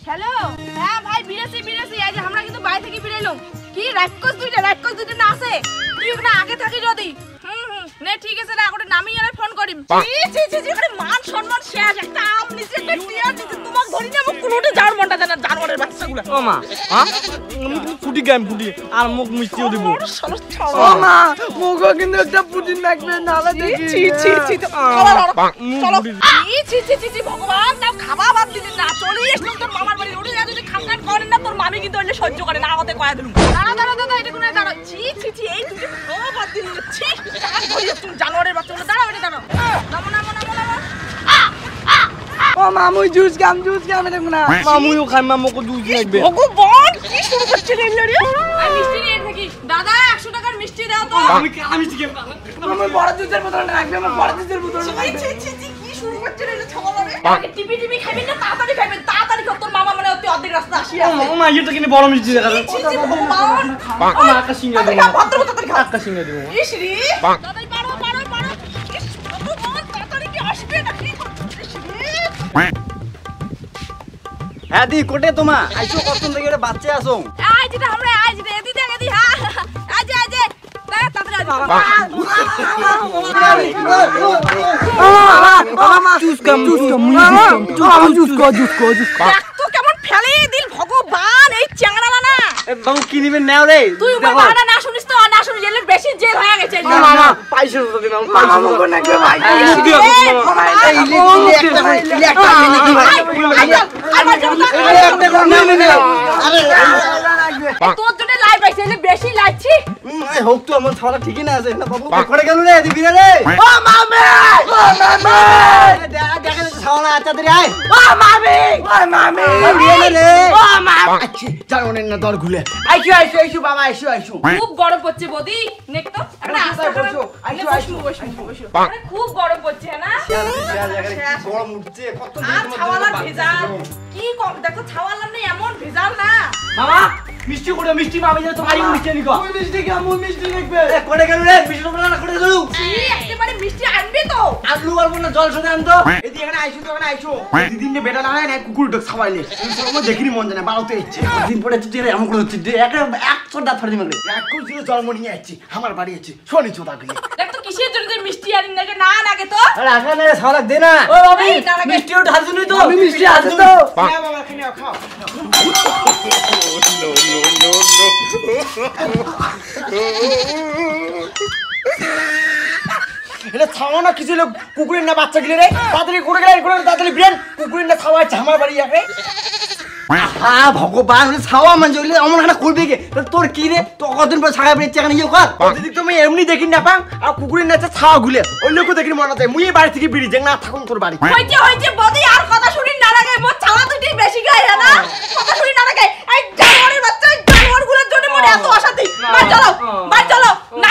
Hello হ্যাঁ ভাই বিরাসি আজ আমরা কিন্তু বাইরে থেকে বেরাইলাম কি রাক্ষস দুইটা না আছে তুই ওখানে আগে থাকি যদি নে ঠিক আছে না ওটা নামি আর ফোন করিম জি করে মান সম্মান শেষ একটা আম নিচে একটা টিয়া নিচে তোমাক ধরি না মুখ কোনোটা যাওয়ার মনটা জানা জানোয়ারের বাচ্চাগুলো ও মা হ্যাঁ ফুটি গাম ফুটি আর মুখ মিষ্টিও দিব ও মা মুখও কিন্তু একটা পুটি লাগবে নালা দেখি ছি চলো ছি ভগবান নাও খাওয়া বাদ দিলি না চলে এসো তোর মামার বাড়ি উঠে যা যদি খানখান করেন না তোর মামি কিন্তু ওইলে সহ্য করে না আমাদের কয়া দিলুম দাঁড়া এটা কোন দাঁড়া ছি এই তুই খাওয়া বাদ দিলি না ছি তুমি জানোয়ারের বাচ্চাগুলো দাঁড়াও এটা দাঁড়াও নামো ও মামুই জুস গাম এটা না মামুইও খাই মামুকে জুস লাগবে ভগবান কি শুরু করছিস রে আমি মিষ্টি নিয়ে থাকি দাদা 100 টাকার মিষ্টি দাও তো আমি ঠিক মামুই বড় জুসের বোতল রাখবে আমার বড় জুসের বোতল ছি কি শুরু করছিস রে ছাগলরে আগে টিপি খাবেন না তাড়াতাড়ি কর তোর মামা মানে অতি অর্ধেক রাস্তা আসি আছে ও মা এটা কিনে বড় মিষ্টি দেখা যায় ছি ভগবান মা আকা সিঙ্গা দিব তাড়াতাড়ি খা আকা সিঙ্গা দিব ইস রে তাড়াতাড়ি পারো ইস ভগবান তাড়াতাড়ি কি আসবে না কি করছিস রে হ্যাঁ দি কোটে তোমা আইছো কতক্ষণ থেকে এটা বাচ্চা আসো আজ এটা আমরা আজ রে এদি হ্যাঁ আজ তাড়াতাড়ি তো কেমন ফেলে দিল ভগবান এই চ্যাংড়ালা না বাবু কি নিবেন নাও রে তুই বাবা না শুনিস তো না শুনিস এলে বেশি জেল হয়ে গেছে মামা পাইছো তো দিন মামু কোন নাকি ভাই তোর জন্য লাইভ আইছে এলে বেশি লাগছি হোক তো আমার ছাড়া ঠিকই না আছে না বাবু করে গেল রে দিবি রে ও মামে দেখা ছাওলা তাড়াতাড়ি আয় ও মামে রে ও মামা আচ্ছা জানো না দর খুলে আইসো বাবা আইসো খুব গরম পড়ছে বদি নেক তো একটা আস্তে বসো আরে খুব গরম পড়ছে না গরম উঠছে কত আর ছাওয়ালা ভেজাল কি কম দেখো ছাওয়ালা নেই এমন ভেজাল না মামা মিষ্টি করে মিষ্টি মামি যে তোমারই মিষ্টি নিকো ওই মিষ্টি কি আমু মিষ্টি লাগবে এ করে গেল রে মিষ্টি তোমরা না করে গেল কি একেবারে মিষ্টি আনবি তো আলু আর না জল সদে আনতো এদিকে এখানে আইসো দিদিন নে বেটা না হয় না কুকুর ডক খাওয়াইলে তুমি দেখিনি মন জানে বাড়াতে ইচ্ছে দিন পরে তুই রে এমন করে হচ্ছে একটা 100 দাঁত ফাড়ি দিমলে এক কুচির জন্ম নিয়ে আইছি আমার বাড়ি আছে শোনি চোদা গলি দেখ তো কিসের জন্য যে মিষ্টি আনিন নাকি না নাগে তো আরে আগে না ছাওলা দে না ও বাবি এই, না লাগে। মিষ্টিও ঢাল দিনই তো আমি মিষ্টি আছে তো হ্যাঁ বাবা খাও খাও এটা খাওয়া না কিছু কুকুরের না বাচ্চা গিলে রে তাড়াতাড়ি করে গেলে করে তাড়াতাড়ি ব্রেন কুকুরের না খাওয়া আছে আমার বাড়ি আগে হ্যাঁ ভগবান ছাওয়া মানে হইলে এমন একটা করবে কি তোর কি রে তো কতদিন পর ছাগা বেচে এখানে ইয়ে কর যদি তুমি এমনি দেখি না পাং আর কুকুরের নাচে ছাওয়া গুলে ওই লোক দেখি মনে হয় মুই বাড়ি থেকে বিড়ি যে না থাকুন তোর বাড়ি হইছে বদি আর কথা শুনি না লাগে মোর ছাওয়া দুটি বেশি গায় না কথা শুনি না লাগে এই জানোয়ারের বাচ্চা জানোয়ারগুলোর জন্য মনে এত অশান্তি বাড়ি চলো না